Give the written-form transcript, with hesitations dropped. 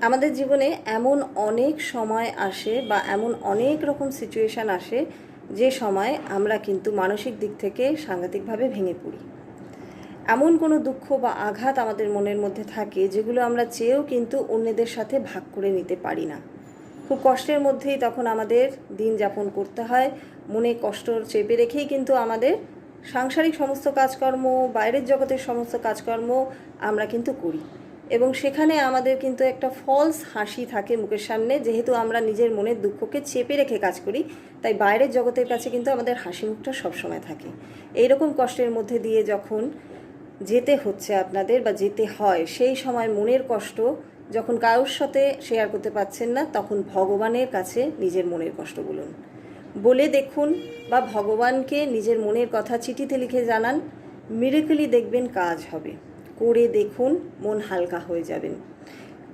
আমাদের জীবনে এমন অনেক সময় আসে বা এমন অনেক রকম সিচুয়েশান আসে যে সময় আমরা কিন্তু মানসিক দিক থেকে সাংঘাতিকভাবে ভেঙে পড়ি। এমন কোনো দুঃখ বা আঘাত আমাদের মনের মধ্যে থাকে যেগুলো আমরা চেয়েও কিন্তু অন্যদের সাথে ভাগ করে নিতে পারি না। খুব কষ্টের মধ্যেই তখন আমাদের দিন যাপন করতে হয়। মনে কষ্ট চেপে রেখেই কিন্তু আমাদের সাংসারিক সমস্ত কাজকর্ম, বাইরের জগতের সমস্ত কাজকর্ম আমরা কিন্তু করি। এবং সেখানে আমাদের কিন্তু একটা ফলস হাসি থাকে মুখের সামনে, যেহেতু আমরা নিজের মনের দুঃখকে চেপে রেখে কাজ করি, তাই বাইরের জগতের কাছে কিন্তু আমাদের হাসি মুখটা সবসময় থাকে। এইরকম কষ্টের মধ্যে দিয়ে যখন যেতে হচ্ছে আপনাদের বা যেতে হয়, সেই সময় মনের কষ্ট যখন কারোর সাথে শেয়ার করতে পারছেন না, তখন ভগবানের কাছে নিজের মনের কষ্ট বলুন, বলে দেখুন, বা ভগবানকে নিজের মনের কথা চিঠিতে লিখে জানান। মিরাকলি দেখবেন কাজ হবে। করে দেখুন, মন হালকা হয়ে যাবেন।